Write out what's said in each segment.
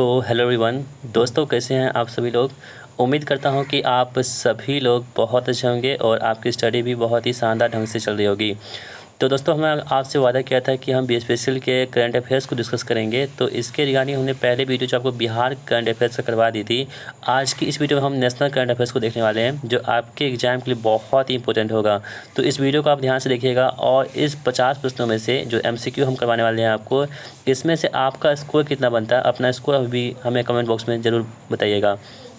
तो hello everyone दोस्तों, कैसे हैं आप सभी लोग। उम्मीद करता हूं कि आप सभी लोग बहुत अच्छे होंगे और आपकी स्टडी भी बहुत ही शानदार ढंग से चल रही होगी। तो दोस्तों, हमने आपसे वादा किया था कि हम बीएसपीएससी के करंट अफेयर्स को डिस्कस करेंगे। तो इसके रिगार्डिंग हमने पहले वीडियो जो आपको बिहार करंट अफेयर्स से करवा दी थी, आज की इस वीडियो में हम नेशनल करंट अफेयर्स को देखने वाले हैं, जो आपके एग्जाम के लिए बहुत ही इंपॉर्टेंट होगा। तो इस वीडियो को आप ध्यान से देखिएगा और इस 50 प्रश्नों में से जो एमसीक्यू हम करवाने वाले हैं आपको, इसमें से आपका स्कोर कितना बनता है, अपना स्कोर अभी हमें कमेंट बॉक्स में ज़रूर बताइएगा।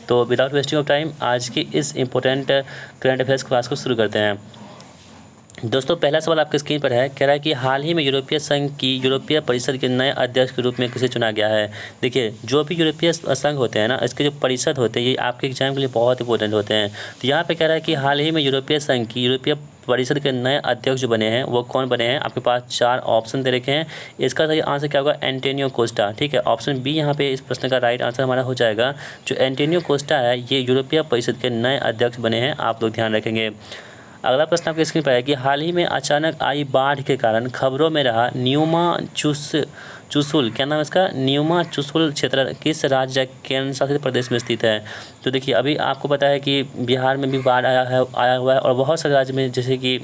तो विदाउट वेस्टिंग ऑफ टाइम आज की इस इंपॉर्टेंट करंट अफेयर्स क्लास को शुरू करते हैं। दोस्तों, पहला सवाल आपके स्क्रीन पर है, कह रहा है कि हाल ही में यूरोपीय संघ की यूरोपीय परिषद के नए अध्यक्ष के रूप में किसे चुना गया है। देखिए, जो भी यूरोपीय संघ होते हैं ना, इसके जो परिषद होते हैं, ये आपके एग्जाम के लिए बहुत इंपॉर्टेंट होते हैं। तो यहाँ पे कह रहा है कि हाल ही में यूरोपीय संघ की यूरोपीय परिषद के नए अध्यक्ष जो बने हैं वो कौन बने हैं। आपके पास 4 ऑप्शन दे रखे हैं। इसका सही आंसर क्या होगा, एंटोनियो कोस्टा। ठीक है, ऑप्शन बी यहाँ पे इस प्रश्न का राइट आंसर हमारा हो जाएगा। जो एंटोनियो कोस्टा है, ये यूरोपीय परिषद के नए अध्यक्ष बने हैं, आप लोग ध्यान रखेंगे। अगला प्रश्न आपके स्क्रीन पर है कि हाल ही में अचानक आई बाढ़ के कारण खबरों में रहा न्यूमा चुशुल, क्या नाम है इसका, न्यूमा चुशुल क्षेत्र किस राज्य या केंद्र शासित प्रदेश में स्थित है। तो देखिए, अभी आपको पता है कि बिहार में भी बाढ़ आया हुआ है और बहुत सारे राज्य में जैसे कि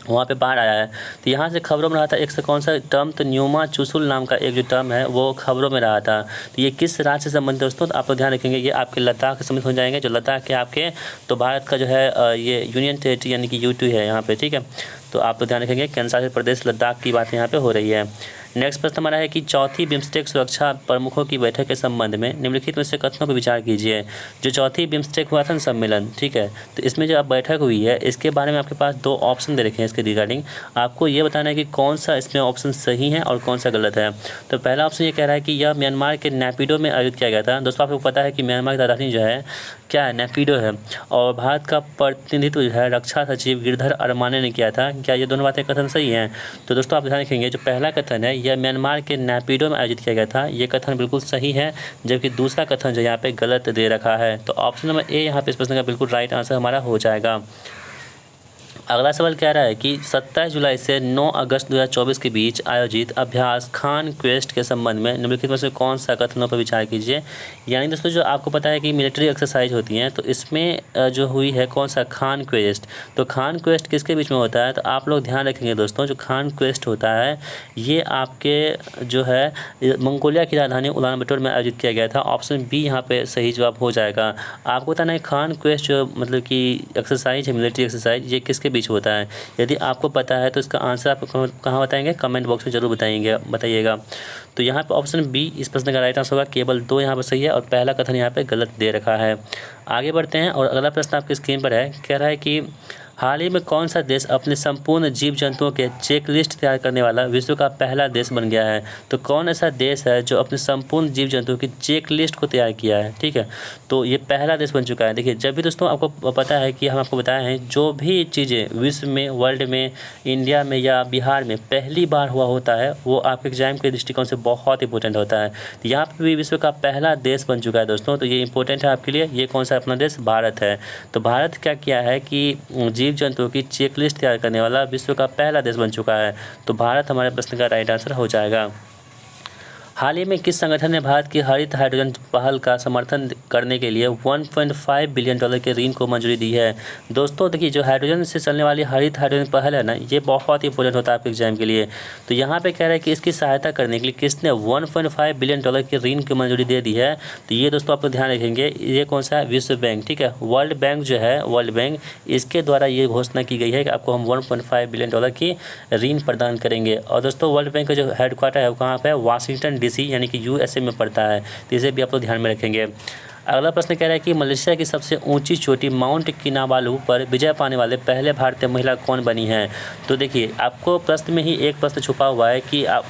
वहाँ पे बाढ़ आया है। तो यहाँ से खबरों में रहा था एक से कौन सा टर्म, तो न्यूमा चुशुल नाम का एक जो टर्म है वो खबरों में रहा था। तो ये किस राज्य से संबंधित दोस्तों, तो आप लोग ध्यान रखेंगे, ये आपके लद्दाख से संबंधित हो जाएंगे। जो लद्दाख के आपके, तो भारत का जो है ये यूनियन टेरिटरी यानी कि यूटी है यहाँ पे। ठीक है, तो आप लोग ध्यान रखेंगे, केंद्र शासित प्रदेश लद्दाख की बात यहाँ पे हो रही है। नेक्स्ट प्रश्न हमारा है कि चौथी बिम्स्टेक सुरक्षा प्रमुखों की बैठक के संबंध में निम्नलिखित में से कथनों पर विचार कीजिए। जो चौथी बिम्स्टेक हुआ था सम्मेलन, ठीक है, तो इसमें जो बैठक हुई है इसके बारे में आपके पास 2 ऑप्शन दे रखे हैं। इसके रिगार्डिंग आपको ये बताना है कि कौन सा इसमें ऑप्शन सही है और कौन सा गलत है। तो पहला ऑप्शन ये कह रहा है कि यह म्यांमार के नेपिडो में आयोजित किया गया था। दोस्तों, आपको पता है कि म्यांमार की राजधानी जो है क्या है, नेपिडो है, और भारत का प्रतिनिधित्व जो है रक्षा सचिव गिरधर अरमाने ने किया था। क्या ये दोनों बातें कथन सही हैं? तो दोस्तों, आप ध्यान रखेंगे, जो पहला कथन है यह म्यांमार के नेपिडो में आयोजित किया गया था, ये कथन बिल्कुल सही है, जबकि दूसरा कथन जो यहाँ पे गलत दे रखा है। तो ऑप्शन नंबर ए यहाँ पे इस प्रश्न का बिल्कुल राइट आंसर हमारा हो जाएगा। अगला सवाल कह रहा है कि 27 जुलाई से 9 अगस्त 2024 के बीच आयोजित अभ्यास खान क्वेस्ट के संबंध में निम्नलिखित में से कौन सा कथनों पर विचार कीजिए। यानी दोस्तों, जो आपको पता है कि मिलिट्री एक्सरसाइज होती हैं, तो इसमें जो हुई है कौन सा, खान क्वेस्ट। तो खान क्वेस्ट किसके बीच में होता है, तो आप लोग ध्यान रखेंगे दोस्तों, जो खान क्वेस्ट होता है ये आपके जो है मंगोलिया की राजधानी उलानबटोर में आयोजित किया गया था। ऑप्शन बी यहाँ पे सही जवाब हो जाएगा। आपको बताना है खान क्वेस्ट जो मतलब कि एक्सरसाइज है, मिलिट्री एक्सरसाइज, ये किसके बीच होता है। यदि आपको पता है तो इसका आंसर आप कहाँ बताएंगे, कमेंट बॉक्स में जरूर बताइएगा। तो यहाँ पे ऑप्शन बी इस प्रश्न का राइट आंसर होगा। केवल 2 यहाँ पर सही है और पहला कथन यहाँ पे गलत दे रखा है। आगे बढ़ते हैं और अगला प्रश्न आपकी स्क्रीन पर है, कह रहा है कि हाल ही में कौन सा देश अपने संपूर्ण जीव जंतुओं के चेकलिस्ट तैयार करने वाला विश्व का पहला देश बन गया है। तो कौन ऐसा देश है जो अपने संपूर्ण जीव जंतुओं की चेकलिस्ट को तैयार किया है। ठीक है, तो ये पहला देश बन चुका है। देखिए, जब भी दोस्तों आपको पता है कि हम आपको बताए हैं, जो भी चीज़ें विश्व में, वर्ल्ड में, इंडिया में या बिहार में पहली बार हुआ होता है, वो आपके एग्जाम के दृष्टिकोण से बहुत इंपॉर्टेंट होता है। तो यहाँ पर भी विश्व का पहला देश बन चुका है दोस्तों, तो ये इंपॉर्टेंट है आपके लिए। ये कौन सा अपना देश, भारत है। तो भारत क्या किया है कि जीव जंतुओं की चेकलिस्ट तैयार करने वाला विश्व का पहला देश बन चुका है। तो भारत हमारे प्रश्न का राइट आंसर हो जाएगा। हाल ही में किस संगठन ने भारत की हरित हाइड्रोजन पहल का समर्थन करने के लिए $1.5 बिलियन के ऋण को मंजूरी दी है। दोस्तों देखिए, जो हाइड्रोजन से चलने वाली हरित हाइड्रोजन पहल है ना, ये बहुत ही इंपॉर्टेंट होता है आपके एग्जाम के लिए। तो यहाँ पे कह रहा है कि इसकी सहायता करने के लिए किसने $1.5 बिलियन के ऋण की मंजूरी दे दी है। तो ये दोस्तों आप ध्यान रखेंगे, ये कौन सा है, विश्व बैंक। ठीक है, वर्ल्ड बैंक जो है, वर्ल्ड बैंक, इसके द्वारा ये घोषणा की गई है कि आपको हम $1.5 बिलियन की ऋण प्रदान करेंगे। और दोस्तों, वर्ल्ड बैंक का जो हेडक्वार्टर है वो कहाँ पे है, वाशिंगटन डीसी यानी कि यूएसए में पड़ता है। तो इसे भी आप लोग ध्यान में रखेंगे। अगला प्रश्न कह रहा है कि मलेशिया की सबसे ऊंची चोटी माउंट किनाबालू पर विजय पाने वाले पहले भारतीय महिला कौन बनी है। तो देखिए, आपको प्रश्न में ही एक प्रश्न छुपा हुआ है कि आप,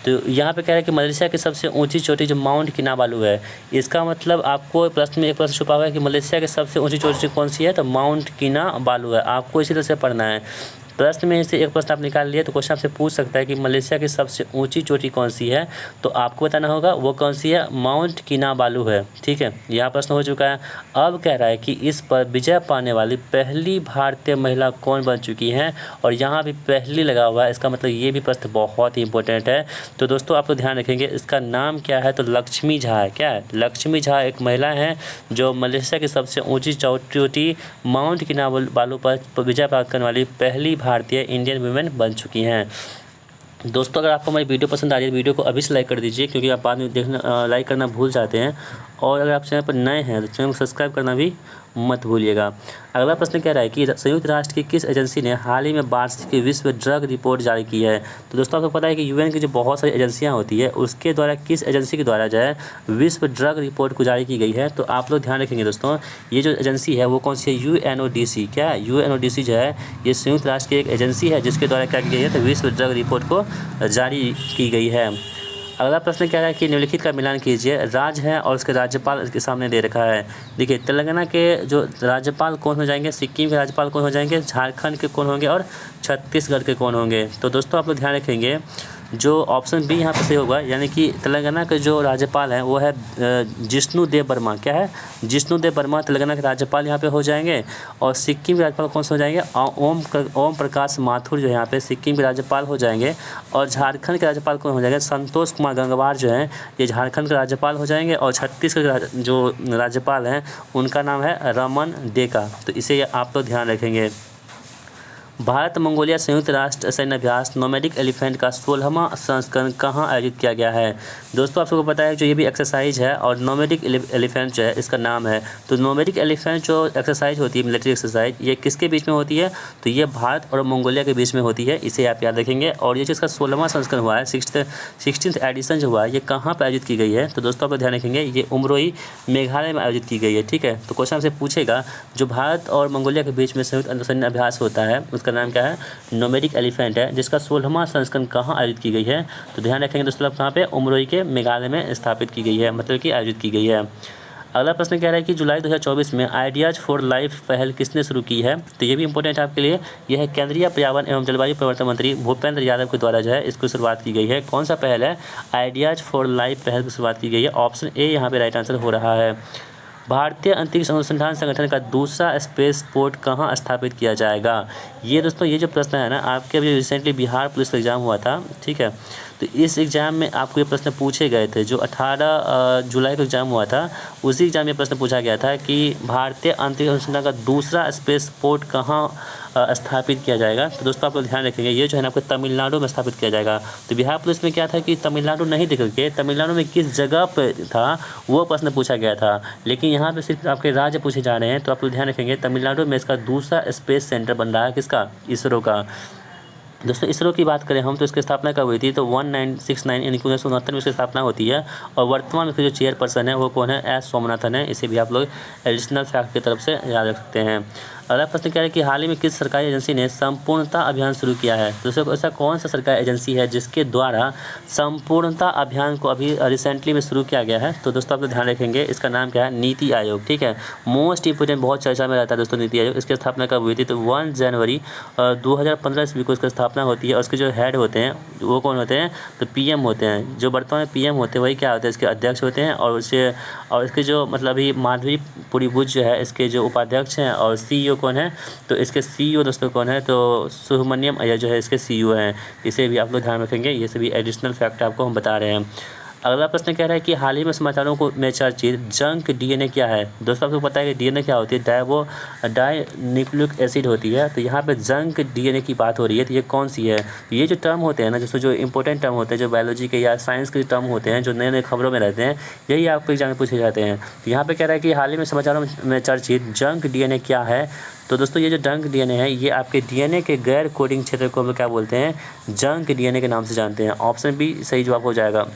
तो यहाँ पे कह रहा है कि मलेशिया की सबसे ऊंची चोटी जो माउंट किनाबालू है, इसका मतलब आपको प्रश्न में एक प्रश्न छुपा हुआ है कि मलेशिया की सबसे ऊंची चोटी कौन सी है, तो माउंट किनाबालू है। आपको इसी तरह से पढ़ना है। प्रश्न में से एक प्रश्न आप निकाल लिए तो क्वेश्चन आपसे पूछ सकता है कि मलेशिया की सबसे ऊंची चोटी कौन सी है, तो आपको बताना होगा वो कौन सी है, माउंट किनाबालू है। ठीक है, यह प्रश्न हो चुका है। अब कह रहा है कि इस पर विजय पाने वाली पहली भारतीय महिला कौन बन चुकी हैं, और यहाँ भी पहली लगा हुआ है, इसका मतलब ये भी प्रश्न बहुत ही इंपॉर्टेंट है। तो दोस्तों आप लोग ध्यान रखेंगे, इसका नाम क्या है, तो लक्ष्मी झा है। क्या है, लक्ष्मी झा एक महिला है जो मलेशिया की सबसे ऊंची चोटी माउंट किनाबालू पर विजय प्राप्त करने वाली पहली भारतीय इंडियन वुमेन बन चुकी हैं। दोस्तों अगर आपको हमारी वीडियो पसंद आ रही है, वीडियो को अभी से लाइक कर दीजिए, क्योंकि आप बाद में देखना लाइक करना भूल जाते हैं। और अगर आप चैनल पर नए हैं तो चैनल को सब्सक्राइब करना भी मत भूलिएगा। अगला प्रश्न कह रहा है कि संयुक्त राष्ट्र की किस एजेंसी ने हाल ही में वार्षिक विश्व ड्रग रिपोर्ट जारी की है। तो दोस्तों आपको पता है कि यूएन की जो बहुत सारी एजेंसियां होती है, उसके द्वारा किस एजेंसी के द्वारा जो है विश्व ड्रग रिपोर्ट को जारी की गई है, तो आप लोग ध्यान रखेंगे दोस्तों, ये जो एजेंसी है वो कौन सी है, UNODC। क्या है, UNODC जो है ये संयुक्त राष्ट्र की एक एजेंसी है जिसके द्वारा क्या की गई है, तो विश्व ड्रग रिपोर्ट को जारी की गई है। अगला प्रश्न कह रहा है कि निम्नलिखित का मिलान कीजिए। राज्य है और उसके राज्यपाल इसके सामने दे रखा है। देखिए, तेलंगाना के जो राज्यपाल कौन हो जाएंगे, सिक्किम के राज्यपाल कौन हो जाएंगे, झारखंड के कौन होंगे और छत्तीसगढ़ के कौन होंगे। तो दोस्तों आप लोग ध्यान रखेंगे, जो ऑप्शन बी यहाँ पे सही होगा, यानी कि तेलंगाना के जो राज्यपाल हैं वो है जिष्णु देव वर्मा। क्या है, जिष्णु देव वर्मा तेलंगाना के राज्यपाल यहाँ पे हो जाएंगे। और सिक्किम के राज्यपाल कौन से हो जाएंगे, ओम प्रकाश माथुर जो यहाँ पे सिक्किम के राज्यपाल हो जाएंगे। और झारखंड के राज्यपाल कौन हो जाएंगे, संतोष कुमार गंगवार जो हैं ये झारखंड के राज्यपाल हो जाएंगे। और छत्तीसगढ़ के जो राज्यपाल हैं उनका नाम है रमन डेका। तो इसे आप लोग ध्यान रखेंगे। भारत मंगोलिया संयुक्त राष्ट्र सैन्य अभ्यास नोमैडिक एलिफेंट का 16वां संस्करण कहाँ आयोजित किया गया है। दोस्तों आप सबको पता है जो ये भी एक्सरसाइज है और नोमैडिक एलिफेंट जो है इसका नाम है। तो नोमैडिक एलिफेंट जो एक्सरसाइज होती है, मिलिट्री एक्सरसाइज, ये किसके बीच में होती है, तो ये भारत और मंगोलिया के बीच में होती है। इसे आप याद रखेंगे। और ये जो इसका 16वां संस्करण हुआ है, 16th एडिशन जो हुआ है, ये कहाँ पर आयोजित की गई है, तो दोस्तों आप ध्यान रखेंगे ये उमरोई मेघालय में आयोजित की गई है। ठीक है, तो क्वेश्चन आपसे पूछेगा जो भारत और मंगोलिया के बीच में संयुक्त सैन्य अभ्यास होता है उसका नाम क्या है, नोमैडिक एलिफेंट है, जिसका 16वां संस्करण कहाँ आयोजित की गई है। तो ध्यान रखेंगे दोस्तों, कहाँ पे, उमरोई के मेघालय में स्थापित की गई है, मतलब कि आयोजित की गई है। अगला प्रश्न कह रहा है कि जुलाई 2024 में आइडियाज़ फॉर लाइफ पहल किसने शुरू की है। तो ये भी इंपॉर्टेंट है आपके लिए। यह है केंद्रीय पर्यावरण एवं जलवायु परिवर्तन मंत्री भूपेंद्र यादव के द्वारा जो है इसको शुरुआत की गई है। कौन सा पहल है, आइडियाज़ फॉर लाइफ पहल की शुरुआत की गई है। ऑप्शन ए यहाँ पे राइट आंसर हो रहा है। भारतीय अंतरिक्ष अनुसंधान संगठन का दूसरा स्पेस पोर्ट कहाँ स्थापित किया जाएगा। ये दोस्तों ये जो प्रश्न है ना, आपके अभी रिसेंटली बिहार पुलिस का एग्ज़ाम हुआ था। ठीक है, तो इस एग्ज़ाम में आपको ये प्रश्न पूछे गए थे। जो 18 जुलाई को एग्ज़ाम हुआ था, उसी एग्ज़ाम में प्रश्न पूछा गया था कि भारतीय अंतरिक्ष अनुसंधान का दूसरा स्पेस पोर्ट कहाँ स्थापित किया जाएगा। तो दोस्तों आप लोग ध्यान रखेंगे, ये जो है ना आपको तमिलनाडु में स्थापित किया जाएगा। तो बिहार पुलिस में क्या था कि तमिलनाडु नहीं दिख के तमिलनाडु में किस जगह पे था वो प्रश्न पूछा गया था, लेकिन यहाँ पे सिर्फ आपके राज्य पूछे जा रहे हैं। तो आप लोग ध्यान रखेंगे, तमिलनाडु में इसका दूसरा स्पेस सेंटर बन रहा है, किसका, इसरो का। दोस्तों इसरो की बात करें हम तो इसकी स्थापना कब हुई थी, तो 1969 यानी 1969 में इसकी स्थापना होती है। और वर्तमान में जो चेयरपर्सन है वो कौन है, एस सोमनाथन है। इसे भी आप लोग एडिशनल फैक्ट की तरफ से याद रख सकते हैं। अगला प्रश्न क्या है कि हाल ही में किस सरकारी एजेंसी ने संपूर्णता अभियान शुरू किया है। दोस्तों ऐसा कौन सा सरकारी एजेंसी है जिसके द्वारा संपूर्णता अभियान को अभी रिसेंटली में शुरू किया गया है। तो दोस्तों आप लोग ध्यान रखेंगे, इसका नाम क्या है, नीति आयोग। ठीक है, मोस्ट इंपोर्टेंट, बहुत चर्चा में रहता है दोस्तों नीति आयोग। इसकी स्थापना कब हुई थी, तो 1 जनवरी 2015 ईस्वी को इसकी स्थापना होती है। और उसके जो हेड होते हैं वो कौन होते हैं, तो PM होते हैं। जो वर्तमान में PM होते हैं वही क्या होते हैं, इसके अध्यक्ष होते हैं। और इसके जो मतलब अभी माधवी पुरीभुज जो है इसके जो उपाध्यक्ष हैं। और CEO कौन है, तो इसके CEO दोस्तों कौन है, तो सुब्रमण्यम अय्यर जो है इसके CEO हैं। इसे भी आप लोग ध्यान रखेंगे, ये सभी एडिशनल फैक्ट आपको हम बता रहे हैं। अगला प्रश्न कह रहा है कि हाल ही में समाचारों को में चर्चित जंक DNA क्या है। दोस्तों आपको पता है कि DNA क्या होती है, डाई न्यूक्लिक एसिड होती है। तो यहाँ पे जंक DNA की बात हो रही है, तो ये कौन सी है। ये जो टर्म होते हैं ना, जैसे जो इंपॉर्टेंट टर्म होते हैं, जो बायोलॉजी के या साइंस के टर्म होते हैं, जो नए नए खबरों में रहते हैं, यही आपको एग्जाम में पूछे जाते हैं। तो यहाँ पे कह रहा है कि हाल ही में समाचारों में चर्चित जंक DNA क्या है। तो दोस्तों ये जो जंक DNA है, ये आपके DNA के गैर कोडिंग क्षेत्र को हम क्या बोलते हैं, जंक DNA के नाम से जानते हैं। ऑप्शन बी सही जवाब हो जाएगा।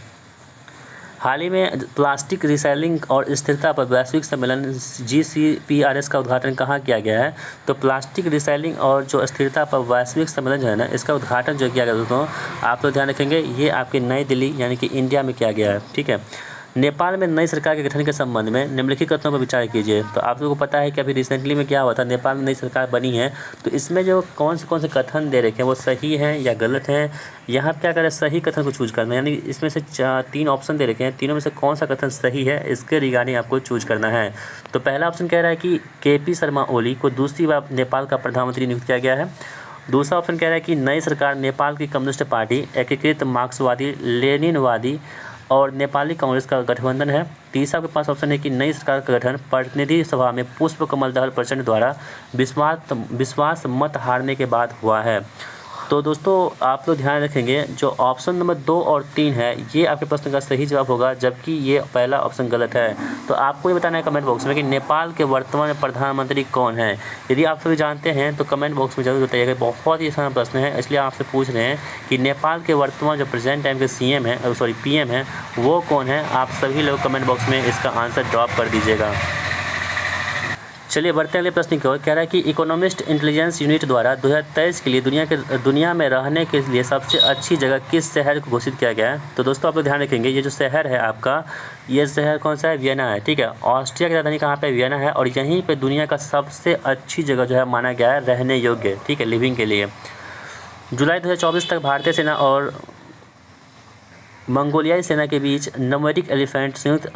हाल ही में प्लास्टिक रिसाइक्लिंग और स्थिरता पर वैश्विक सम्मेलन GCPRS का उद्घाटन कहाँ किया गया है। तो प्लास्टिक रिसाइक्लिंग और जो स्थिरता पर वैश्विक सम्मेलन जो है ना, इसका उद्घाटन जो किया गया दोस्तों, आप लोग ध्यान रखेंगे, ये आपके नई दिल्ली यानी कि इंडिया में किया गया है। ठीक है, नेपाल में नई सरकार के गठन के संबंध में निम्नलिखित कथनों पर विचार कीजिए। तो आप लोगों को पता है कि अभी रिसेंटली में क्या हुआ था, नेपाल में नई सरकार बनी है, तो इसमें जो कौन से कथन दे रखे हैं वो सही हैं या गलत हैं। यहाँ क्या करें, सही कथन को चूज़ करना है, यानी इसमें से 3 ऑप्शन दे रखे हैं, तीनों में से कौन सा कथन सही है इसके रिगार्डिंग आपको चूज करना है। तो पहला ऑप्शन कह रहा है कि KP शर्मा ओली को दूसरी बार नेपाल का प्रधानमंत्री नियुक्त किया गया है। दूसरा ऑप्शन कह रहा है कि नई सरकार नेपाल की कम्युनिस्ट पार्टी, एकीकृत मार्क्सवादी, लेनिनवादी और नेपाली कांग्रेस का गठबंधन है। तीसरा आपके पास ऑप्शन है कि नई सरकार का गठन प्रतिनिधि सभा में पुष्प कमल दहल प्रचंड द्वारा विश्वास मत हारने के बाद हुआ है। तो दोस्तों आप लोग ध्यान रखेंगे, जो ऑप्शन नंबर 2 और 3 है ये आपके प्रश्न का सही जवाब होगा, जबकि ये पहला ऑप्शन गलत है। तो आपको ये बताना है कमेंट बॉक्स में कि नेपाल के वर्तमान प्रधानमंत्री कौन है। यदि आप सभी जानते हैं तो कमेंट बॉक्स में जरूर बताइएगा। बहुत ही आसान प्रश्न है, इसलिए आपसे पूछ रहे हैं कि नेपाल के वर्तमान जो प्रेजेंट टाइम के PM है वो कौन है। आप सभी लोग कमेंट बॉक्स में इसका आंसर ड्रॉप कर दीजिएगा। चलिए बढ़ते हैं अगले प्रश्न की ओर। कह रहा है कि इकोनॉमिस्ट इंटेलिजेंस यूनिट द्वारा 2023 के लिए दुनिया में रहने के लिए सबसे अच्छी जगह किस शहर को घोषित किया गया है। तो दोस्तों आप लोग ध्यान रखेंगे, ये जो शहर है आपका, ये शहर कौन सा है, वियना है। ठीक है, ऑस्ट्रिया की राजधानी कहाँ पे, वियना है, और यहीं पे दुनिया का सबसे अच्छी जगह जो है माना गया है रहने योग्य, ठीक है, लिविंग के लिए। जुलाई 2024 तक भारतीय सेना और मंगोलियाई सेना के बीच नोमैडिक एलिफेंट संयुक्त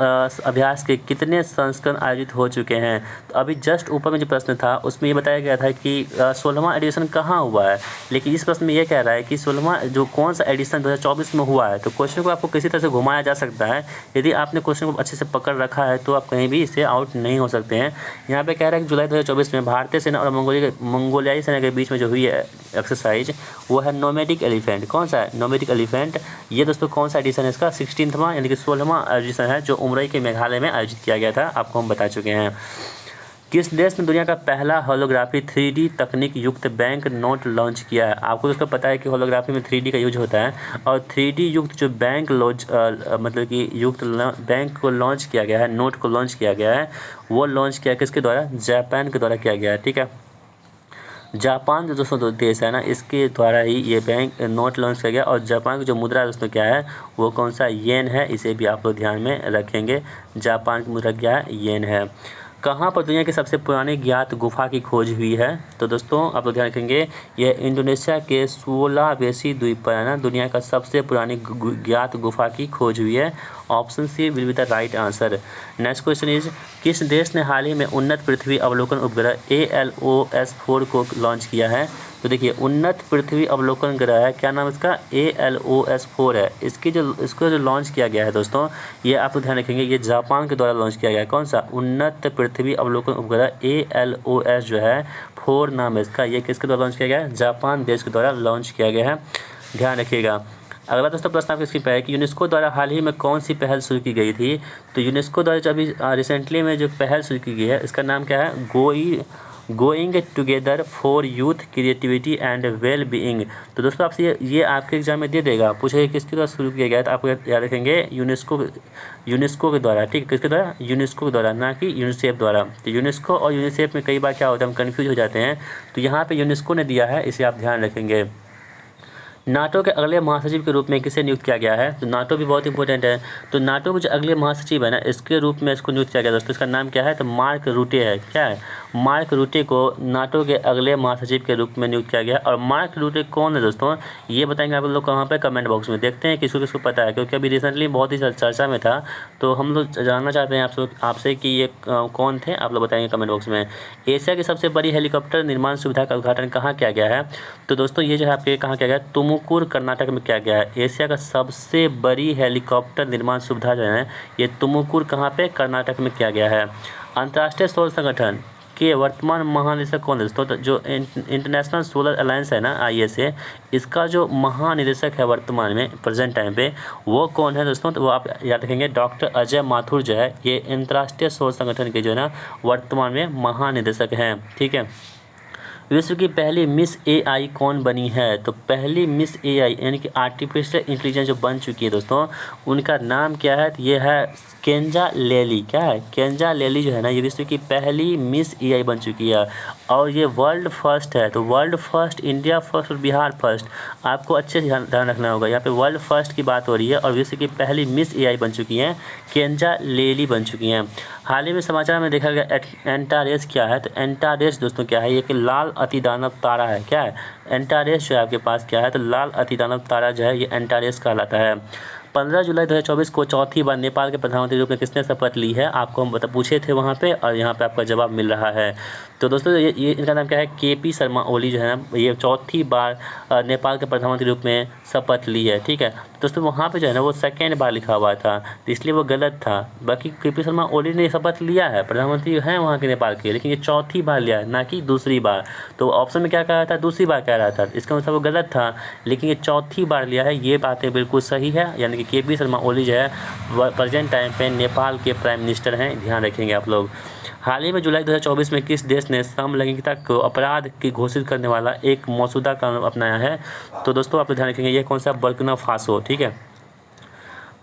अभ्यास के कितने संस्करण आयोजित हो चुके हैं। तो अभी जस्ट ऊपर में जो प्रश्न था उसमें ये बताया गया था कि 16वां एडिशन कहाँ हुआ है, लेकिन इस प्रश्न में ये कह रहा है कि 16वां जो कौन सा एडिशन 2024 में हुआ है। तो क्वेश्चन को आपको किसी तरह से घुमाया जा सकता है। यदि आपने क्वेश्चन को अच्छे से पकड़ रखा है तो आप कहीं भी इससे आउट नहीं हो सकते हैं। यहाँ पर कह रहा है कि जुलाई 2024 में भारतीय सेना और मंगोलियाई सेना के बीच में जो हुई है एक्सरसाइज वो है नोमैडिक एलिफेंट। कौन सा है, नोमैडिक एलिफेंट। ये दोस्तों कौन सा एडिशन है इसका, 16वां यानी कि 16वां एडिशन है, जो उमरई के मेघालय में आयोजित किया गया था, आपको हम बता चुके हैं। किस देश ने दुनिया का पहला होलोग्राफी 3D तकनीक युक्त बैंक नोट लॉन्च किया है। आपको दोस्तों पता है कि होलोग्राफी में 3D का यूज होता है, और 3D युक्त जो बैंक मतलब कि युक्त बैंक को लॉन्च किया गया है, नोट को लॉन्च किया गया है, वो लॉन्च किया किसके द्वारा, जापान के द्वारा किया गया है। ठीक है, जापान जो दोस्तों देश है ना, इसके द्वारा ही ये बैंक नोट लॉन्च किया गया। और जापान की जो मुद्रा दोस्तों क्या है, वो कौन सा, येन है। इसे भी आप लोग ध्यान में रखेंगे, जापान की मुद्रा क्या है, येन है। कहाँ पर दुनिया की सबसे पुरानी ज्ञात गुफा की खोज हुई है। तो दोस्तों आप लोग ध्यान रखेंगे, यह इंडोनेशिया के सुलावेसी द्वीप पर है ना, दुनिया का सबसे पुरानी ज्ञात गुफा की खोज हुई है। Option C will be the right answer. Next question is, किस देश ने हाल ही में उन्नत पृथ्वी अवलोकन उपग्रह ALOS-4 को लॉन्च किया है। तो देखिए, उन्नत पृथ्वी अवलोकन ग्रह है, क्या नाम इसका, ALOS-4 है। इसको जो लॉन्च किया गया है दोस्तों, ये आप ध्यान रखेंगे, ये जापान के द्वारा लॉन्च किया गया है। कौन सा, उन्नत पृथ्वी अवलोकन उपग्रह ALOS जो है 4 नाम है इसका, ये किसके द्वारा लॉन्च किया गया है, जापान देश के द्वारा लॉन्च किया गया है, ध्यान रखिएगा। अगला दोस्तों प्रश्न आपकी स्क्रीन पर है कि यूनेस्को द्वारा हाल ही में कौन सी पहल शुरू की गई थी। तो यूनेस्को द्वारा जो अभी रिसेंटली में जो पहल शुरू की गई है, इसका नाम क्या है, going together for youth creativity and well being. तो दोस्तों आपसे ये आपके एग्जाम में दे देगा, पूछेगा किसके द्वारा शुरू किया गया है, तो आपको याद रखेंगे यूनेस्को के द्वारा। ठीक है, किसके द्वारा, यूनेस्को के द्वारा, ना कि यूनिसेफ द्वारा। तो यूनेस्को और यूनिसेफ में कई बार क्या होता है, हम कन्फ्यूज हो जाते हैं, तो यहाँ पर यूनेस्को ने दिया है, इसे आप ध्यान रखेंगे। नाटो के अगले महासचिव के रूप में किसे नियुक्त किया गया है। तो नाटो भी बहुत इंपॉर्टेंट है। तो नाटो के जो अगले महासचिव है ना, इसके रूप में इसको नियुक्त किया गया दोस्तों, इसका नाम क्या है, तो मार्क रूटे है। क्या है, मार्क रूटे को नाटो के अगले महासचिव के रूप में नियुक्त किया गया। और मार्क रूटे कौन है दोस्तों, ये बताएंगे आप लोग कहाँ पे, कमेंट बॉक्स में। देखते हैं किसको किसको पता है, क्योंकि अभी रिसेंटली बहुत ही चर्चा में था, तो हम लोग जानना चाहते हैं आपसे कि ये कौन थे, आप लोग बताएंगे कमेंट बॉक्स में। एशिया की सबसे बड़ी हेलीकॉप्टर निर्माण सुविधा का उद्घाटन कहाँ किया गया है। तो दोस्तों ये जो है आपके कहाँ किया गया, तुमुकुर कर्नाटक में किया गया है। एशिया का सबसे बड़ी हेलीकॉप्टर निर्माण सुविधा जो है ये तुमुकुर कहाँ पे, कर्नाटक में किया गया है। अंतर्राष्ट्रीय सौर संगठन के वर्तमान महानिदेशक कौन है दोस्तों, जो इंटरनेशनल सोलर अलायंस है ना, ISA, इसका जो महानिदेशक है वर्तमान में प्रेजेंट टाइम पे, वो कौन है दोस्तों, तो वो आप याद रखेंगे, डॉक्टर अजय माथुर जो है, ये अंतर्राष्ट्रीय सौर संगठन के जो है ना वर्तमान में महानिदेशक हैं। ठीक है, विश्व की पहली मिस एआई कौन बनी है? तो पहली मिस एआई यानी कि आर्टिफिशियल इंटेलिजेंस जो बन चुकी है दोस्तों, उनका नाम क्या है? तो ये है केंजा लेली। क्या है? केंजा लेली जो है ना, ये विश्व की पहली मिस एआई बन चुकी है और ये वर्ल्ड फर्स्ट है। तो वर्ल्ड फर्स्ट, इंडिया फर्स्ट और बिहार फर्स्ट, आपको अच्छे से ध्यान रखना होगा। यहाँ पे वर्ल्ड फर्स्ट की बात हो रही है और विश्व की पहली मिस एआई बन चुकी हैं, केंजा लेली बन चुकी हैं। हाल ही में समाचार में देखा गया एंटारेस क्या है? तो एंटारेस दोस्तों क्या है? ये कि लाल अतिदानव तारा है। क्या है? एंटारेस जो है आपके पास क्या है? तो लाल अतिदानव तारा जो है ये एंटारेस कहलाता है। 15 जुलाई 2024 को चौथी बार नेपाल के प्रधानमंत्री रूप में किसने शपथ ली है? आपको हम पूछे थे वहाँ पे और यहाँ पे आपका जवाब मिल रहा है। तो दोस्तों ये इनका नाम क्या है? केपी शर्मा ओली जो है ना, ये चौथी बार नेपाल के प्रधानमंत्री रूप में शपथ ली है। ठीक है दोस्तों, वहाँ पे जो है ना वो सेकेंड बार लिखा हुआ था, तो इसलिए वो गलत था। बाकी केपी शर्मा ओली ने शपथ लिया है, प्रधानमंत्री हैं वहाँ के नेपाल के, लेकिन ये चौथी बार लिया है, ना कि दूसरी बार। तो ऑप्शन में क्या कह रहा था? दूसरी बार कह रहा था, इसका मतलब वो गलत था, लेकिन ये चौथी बार लिया है। ये बातें बिल्कुल सही है, यानी कि केपी शर्मा ओली जो है प्रेजेंट टाइम पे नेपाल के प्राइम मिनिस्टर हैं, ध्यान रखेंगे आप लोग। हाल ही में जुलाई 2024 में किस देश ने समलैंगिकता को अपराध की घोषित करने वाला एक मसौदा कानून अपनाया है? तो दोस्तों आप ध्यान रखेंगे, ये कौन सा? Burkina Faso. ठीक है।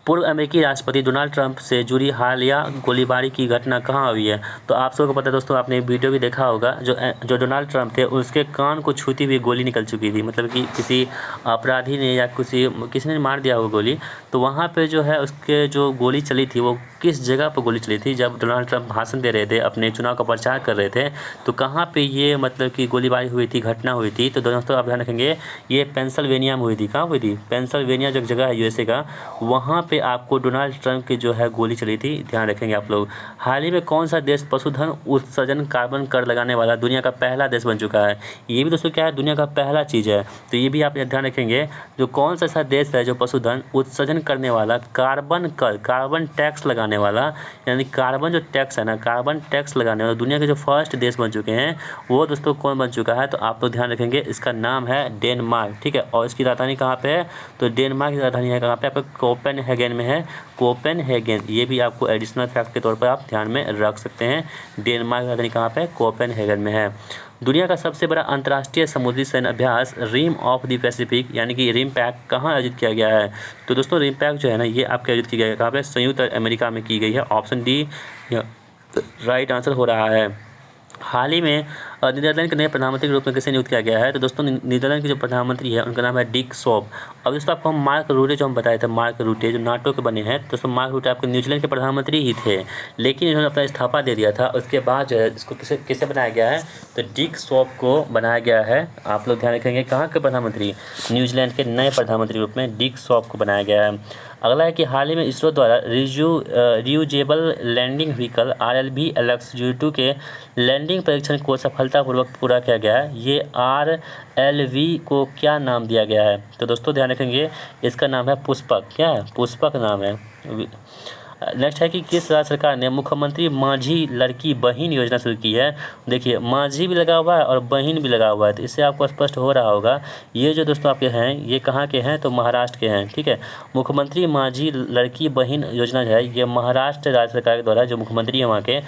पूर्व अमेरिकी राष्ट्रपति डोनाल्ड ट्रंप से जुड़ी हालिया गोलीबारी की घटना कहाँ हुई है? तो आप सबको पता है दोस्तों, आपने वीडियो भी देखा होगा, जो डोनाल्ड ट्रंप थे उसके कान को छूती हुई गोली निकल चुकी थी, मतलब कि किसी अपराधी ने या किसी ने मार दिया वो गोली। तो वहाँ पे जो है उसके जो गोली चली थी वो किस जगह पर गोली चली थी? जब डोनाल्ड ट्रंप भाषण दे रहे थे, अपने चुनाव का प्रचार कर रहे थे, तो कहाँ पे ये मतलब कि गोलीबारी हुई थी, घटना हुई थी? तो दोस्तों आप ध्यान रखेंगे, ये पेंसिल्वेनिया में हुई थी। कहाँ हुई थी? पेंसिल्वेनिया जो जगह है यूएसए का, वहाँ पे आपको डोनाल्ड ट्रंप की जो है गोली चली थी, ध्यान रखेंगे आप लोग। हाल ही में कौन सा देश पशुधन उत्सर्जन कार्बन कर लगाने वाला दुनिया का पहला देश बन चुका है? ये भी दोस्तों क्या है? दुनिया का पहला चीज़ है, तो ये भी आप ध्यान रखेंगे। जो कौन सा ऐसा देश है जो पशुधन उत्सर्जन करने वाला कार्बन टैक्स लगाने वाला, यानी कार्बन जो टैक्स है ना, कार्बन टैक्स लगाने वाला दुनिया के जो फर्स्ट देश बन चुके हैं, वो दोस्तों कौन बन चुका है? तो आप लोग ध्यान रखेंगे, इसका नाम है डेनमार्क। ठीक है, और इसकी राजधानी कहाँ पे है? तो डेनमार्क की राजधानी है कहाँ पे? आपको कोपेनहेगन में है, कोपेनहेगन। ये भी आपको एडिशनल फैक्ट के तौर पर आप ध्यान में रख सकते हैं। डेनमार्क की राजधानी कहाँ पे? कोपेनहेगन में है। दुनिया का सबसे बड़ा अंतर्राष्ट्रीय समुद्री सैन्य अभ्यास रिम ऑफ द पैसिफिक यानी कि रिमपैक कहाँ आयोजित किया गया है? तो दोस्तों रिमपैक जो है ना, ये आपके आयोजित किया गया है कहाँ पे? संयुक्त अमेरिका में की गई है। ऑप्शन डी राइट आंसर हो रहा है। हाल ही में नीदरलैंड के नए प्रधानमंत्री के रूप में किसे नियुक्त किया गया है? तो दोस्तों नीदरलैंड के जो प्रधानमंत्री है उनका नाम है डिक सॉब। अब दोस्तों आपको हम मार्क रूटे जो हम बताए थे, मार्क रूटे जो नाटो के बने हैं, दोस्तों मार्क रूटे आपके न्यूजीलैंड के प्रधानमंत्री ही थे, लेकिन इन्होंने अपना इस्तीफा दे दिया था। उसके बाद जो है इसको किसे बनाया गया है? तो डिक सॉब को बनाया गया है। आप लोग ध्यान रखेंगे, कहाँ के प्रधानमंत्री? न्यूजीलैंड के नए प्रधानमंत्री रूप में डिक सॉब को बनाया गया है। अगला है कि हाल ही में इसरो द्वारा reusable landing vehicle RLV LX-02 के लैंडिंग परीक्षण को सफलतापूर्वक पूरा किया गया है। ये RLV को क्या नाम दिया गया है? तो दोस्तों ध्यान रखेंगे, इसका नाम है पुष्पक। क्या है? पुष्पक नाम है। नेक्स्ट है कि किस राज्य सरकार ने मुख्यमंत्री माझी लड़की बहन योजना शुरू की है? देखिए माझी भी लगा हुआ है और बहन भी लगा हुआ है, तो इससे आपको स्पष्ट हो रहा होगा ये जो दोस्तों आपके हैं ये कहाँ के हैं? तो महाराष्ट्र के हैं। ठीक है, मुख्यमंत्री माझी लड़की बहन योजना जो है ये महाराष्ट्र राज्य सरकार के द्वारा जो मुख्यमंत्री है वहाँ के,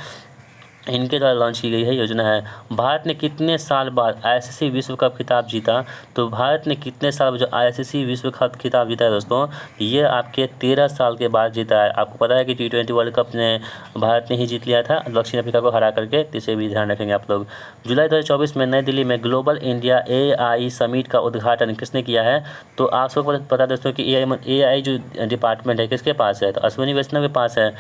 इनके द्वारा लॉन्च की गई है योजना है। भारत ने कितने साल बाद ICC विश्व कप खिताब जीता? तो भारत ने कितने साल बाद जो ICC विश्व कप खिताब जीता है दोस्तों, ये आपके 13 साल के बाद जीता है। आपको पता है कि T20 वर्ल्ड कप ने भारत ने ही जीत लिया था दक्षिण अफ्रीका को हरा करके, इसे भी ध्यान रखेंगे आप लोग। जुलाई 2024 में नई दिल्ली में ग्लोबल इंडिया AI समिट का उद्घाटन किसने किया है? तो आप सबको पता है दोस्तों कि AI जो डिपार्टमेंट है किसके पास है? तो अश्विनी वैष्णव के पास है।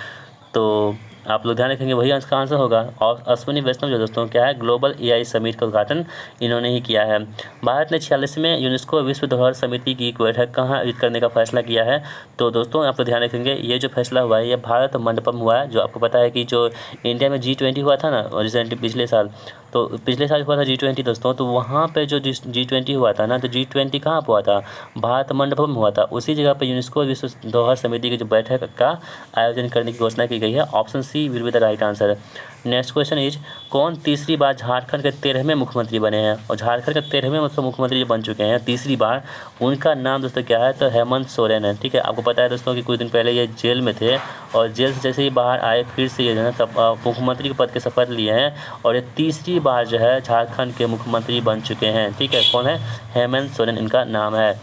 तो आप लोग ध्यान रखेंगे वही इसका आंसर होगा। और अश्विनी वैष्णव जो दोस्तों क्या है? ग्लोबल AI समिट का उद्घाटन इन्होंने ही किया है। भारत ने 46वें यूनेस्को विश्व धरोहर समिति की बैठक कहाँ आयोजित करने का फैसला किया है? तो दोस्तों आप लोग ध्यान रखेंगे, ये जो फैसला हुआ है ये भारत मंडपम हुआ है। जो आपको पता है कि जो इंडिया में G20 हुआ था ना रिसेंटली पिछले साल, तो पिछले साल हुआ था G20 दोस्तों, तो वहाँ पे जो G20 हुआ था ना, तो G20 कहाँ पर हुआ था? भारत मंडपम हुआ था। उसी जगह पर यूनेस्को विश्व धरोहर समिति की जो बैठक का आयोजन करने की घोषणा की गई है। Option C will be the right answer. Next question is, कौन तीसरी बार झारखंड के 13वें मुख्यमंत्री बने हैं? और झारखंड के 13वें मुख्यमंत्री जो बन चुके हैं तीसरी बार, उनका नाम दोस्तों क्या है? तो हेमंत सोरेन है। ठीक है, आपको पता है दोस्तों कि कुछ दिन पहले ये जेल में थे और जेल से जैसे ही बाहर आए फिर से ये जो है तब मुख्यमंत्री के पद के शपथ लिए हैं और ये तीसरी बार जो है झारखंड के मुख्यमंत्री बन चुके हैं। ठीक है, कौन है? हेमंत सोरेन इनका नाम है।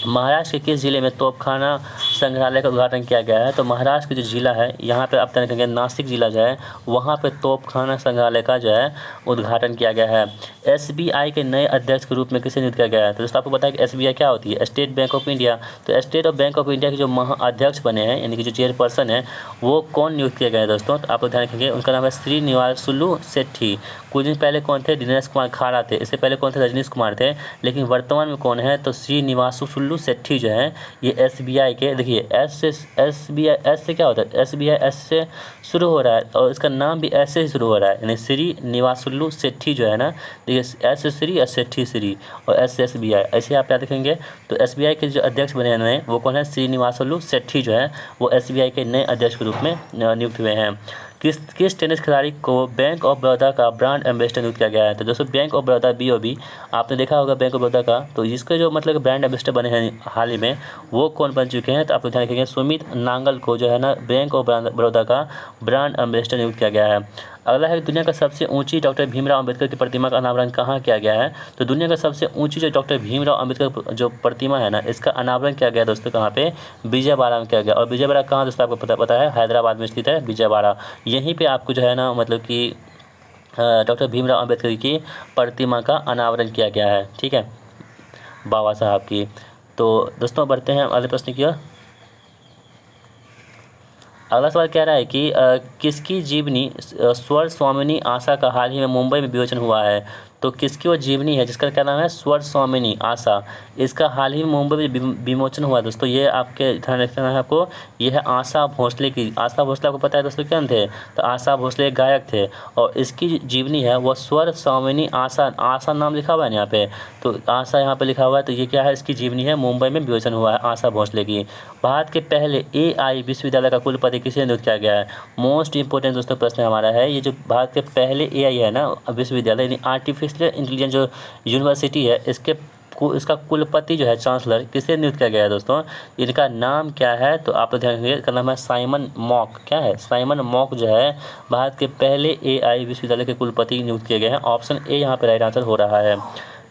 महाराष्ट्र के किस जिले में तोपखाना संग्रहालय का उद्घाटन किया गया है? तो महाराष्ट्र का जो जिला है यहाँ पे आप देखेंगे नासिक जिला जो है वहाँ पे तोपखाना संग्रहालय का जो है उद्घाटन किया गया है। SBI के नए अध्यक्ष के रूप में किसे नियुक्त किया गया है? तो दोस्तों आपको पता है कि SBI क्या होती है? State Bank of India. तो State of Bank of India के जो महाअध्यक्ष बने हैं यानी कि जो चेयरपर्सन है वो कौन नियुक्त किया गया है दोस्तों? तो आप लोग ध्यान रखेंगे उनका नाम है श्रीनिवासुलु सेठी। कुछ दिन पहले कौन थे? दिनेश कुमार खाड़ा थे। इससे पहले कौन थे? रजनीश कुमार थे। लेकिन वर्तमान में कौन है? तो श्रीनिवासुलु सेठी जो है ये SBI के, देखिए एस से क्या होता है? SBI एस से शुरू हो रहा है और इसका नाम भी ऐसे ही शुरू हो रहा है यानी श्रीनिवासुलु सेठी जो है ना, देखिए एस से श्री, एस सेठी श्री और एस से SBI, ऐसे आप याद रखेंगे। तो SBI के जो अध्यक्ष बने हैं नए वो कौन है? श्रीनिवासुलु सेठी जो है वो SBI के नए अध्यक्ष के रूप में नियुक्त हुए हैं। किस टेनिस खिलाड़ी को बैंक ऑफ बड़ौदा का ब्रांड एम्बेसडर नियुक्त किया गया है? तो दोस्तों बैंक ऑफ बड़ौदा BOB आपने देखा होगा बैंक ऑफ बड़ौदा का, तो जिसके जो मतलब ब्रांड एम्बेसडर बने हैं हाल ही में वो कौन बन चुके हैं? तो आप लोग ध्यान रखेंगे सुमित नांगल को जो है ना बैंक ऑफ बड़ौदा का ब्रांड एम्बेसडर नियुक्त किया गया है। अगला है दुनिया का सबसे ऊंची डॉक्टर भीमराव अंबेडकर की प्रतिमा का अनावरण कहाँ किया गया है? तो दुनिया का सबसे ऊंची जो डॉक्टर भीमराव अंबेडकर जो प्रतिमा है ना इसका अनावरण किया गया दोस्तों कहाँ पे? विजयवाड़ा में किया गया। और विजयवाड़ा कहाँ दोस्तों आपको पता है? हैदराबाद में स्थित है विजयवाड़ा। यहीं पे आपको जो है ना मतलब कि डॉक्टर भीमराव अंबेडकर की प्रतिमा का अनावरण किया गया है। ठीक है, बाबा साहब की। तो दोस्तों बढ़ते हैं अगले प्रश्न की ओर। अगला सवाल कह रहा है कि किसकी जीवनी स्वर स्वामिनी आशा का हाल ही में मुंबई में विमोचन हुआ है? तो किसकी वो जीवनी है जिसका क्या नाम है? स्वर स्वामिनी आशा। इसका हाल ही में मुंबई में विमोचन हुआ दोस्तों। ये आपके ध्यान रखना है आपको, ये है आशा भोसले की। आशा भोसले आपको पता है दोस्तों कौन थे? तो आशा भोसले एक गायक थे और इसकी जीवनी है वो स्वर स्वामिनी आशा। आशा नाम लिखा हुआ है यहाँ पे, तो आशा यहाँ पे लिखा हुआ है। तो ये क्या है? इसकी जीवनी है, मुंबई में विमोचन हुआ है आशा भोसले की। भारत के पहले AI विश्वविद्यालय का कुलपति किसे नियुक्त किया गया है? मोस्ट इंपॉर्टेंट दोस्तों प्रश्न हमारा है ये, जो भारत के पहले AI है ना विश्वविद्यालय यानी आर्टिफिशियल इंटेलिजेंस जो यूनिवर्सिटी है इसका कुलपति जो है चांसलर किसे नियुक्त किया गया है दोस्तों? इनका नाम क्या है? तो आप लोग ध्यान रखिए, इसका नाम है साइमन मॉक। क्या है? साइमन मॉक जो है भारत के पहले AI विश्वविद्यालय के कुलपति नियुक्त किए गए हैं। ऑप्शन A यहाँ पे राइट आंसर हो रहा है।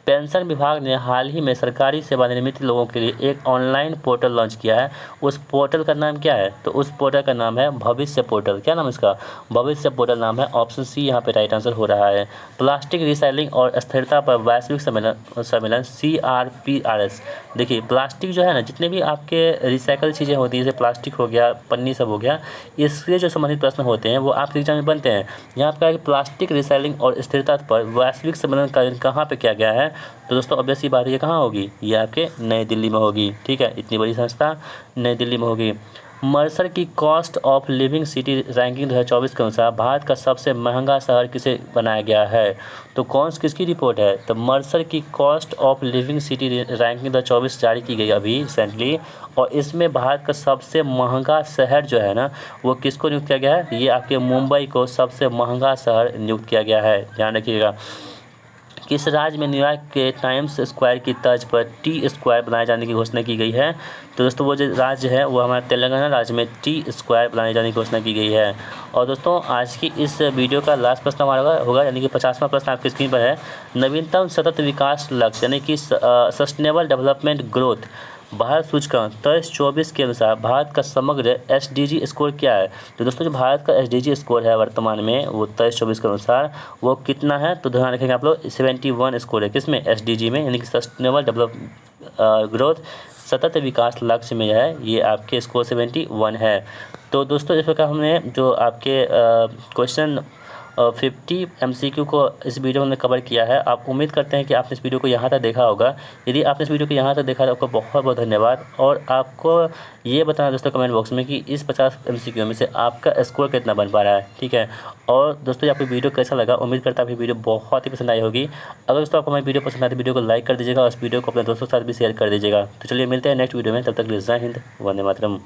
पेंशन विभाग ने हाल ही में सरकारी सेवानिवृत्त लोगों के लिए एक ऑनलाइन पोर्टल लॉन्च किया है। उस पोर्टल का नाम क्या है? तो उस पोर्टल का नाम है भविष्य पोर्टल। क्या नाम इसका? भविष्य पोर्टल नाम है। ऑप्शन C यहाँ पे राइट आंसर हो रहा है। प्लास्टिक रिसाइक्लिंग और स्थिरता पर वैश्विक सम्मेलन CRPRS। देखिए प्लास्टिक जो है ना, जितने भी आपके रिसाइकल चीज़ें होती हैं जैसे प्लास्टिक हो गया, पन्नी सब हो गया, इससे जो संबंधित प्रश्न होते हैं वो आपके एग्जाम में बनते हैं। यहाँ पर प्लास्टिक रिसाइक्लिंग और स्थिरता पर वैश्विक सम्मेलन का कहाँ पर किया गया है? तो दोस्तों ऑब्वियस सी बात है ये कहाँ होगी? ये आपके नई दिल्ली में होगी। ठीक है, इतनी बड़ी संस्था नई दिल्ली में होगी। मर्सर की cost of living city ranking 2024 के अनुसार भारत का सबसे महंगा शहर किसे बनाया गया है? तो किसकी रिपोर्ट है? तो मर्सर की cost of living city ranking 2024 जारी की गई अभी रिसेंटली, और इसमें भारत का सबसे महंगा शहर जो है ना वो किसको नियुक्त किया गया है? ये आपके मुंबई को सबसे महंगा शहर नियुक्त किया गया है, ध्यान रखिएगा। किस राज्य में न्यूयॉर्क के टाइम्स स्क्वायर की तर्ज पर T स्क्वायर बनाए जाने की घोषणा की गई है? तो दोस्तों वो जो राज्य है वो हमारा तेलंगाना राज्य में T स्क्वायर बनाए जाने की घोषणा की गई है। और दोस्तों आज की इस वीडियो का लास्ट प्रश्न हमारा होगा यानी कि 50वां प्रश्न आपकी स्क्रीन पर है। नवीनतम सतत विकास लक्ष्य यानी कि सस्टेनेबल डेवलपमेंट ग्रोथ भारत सूचकांक 23-24 के अनुसार भारत का समग्र SDG स्कोर क्या है? तो दोस्तों जो भारत का SDG स्कोर है वर्तमान में वो 23-24 के अनुसार वो कितना है? तो ध्यान रखेंगे आप लोग 71 स्कोर है। किसमें? SDG में यानी कि सस्टेनेबल डेवलप ग्रोथ सतत विकास लक्ष्य में है ये आपके स्कोर 71 है। तो दोस्तों इस प्रकार हमने जो आपके क्वेश्चन 50 MCQ को इस वीडियो में हमने कवर किया है। आप उम्मीद करते हैं कि आपने इस वीडियो को यहाँ तक देखा होगा। यदि आपने इस वीडियो को यहाँ तक देखा तो आपको बहुत बहुत धन्यवाद। और आपको ये बताना दोस्तों कमेंट बॉक्स में कि इस 50 MCQ में से आपका स्कोर कितना बन पा रहा है। ठीक है, और दोस्तों आपको वीडियो कैसा लगा? उम्मीद करता हूँ आपकी वीडियो बहुत ही पसंद आई होगी। अगर दोस्तों आपको हमारी वीडियो पसंद आए तो वीडियो को लाइक कर दीजिएगा और इस वीडियो को अपने दोस्तों के साथ भी शेयर कर दीजिएगा। तो चलिए मिलते हैं नेक्स्ट वीडियो में, तब तक के लिए जय हिंद, वंदे मातरम।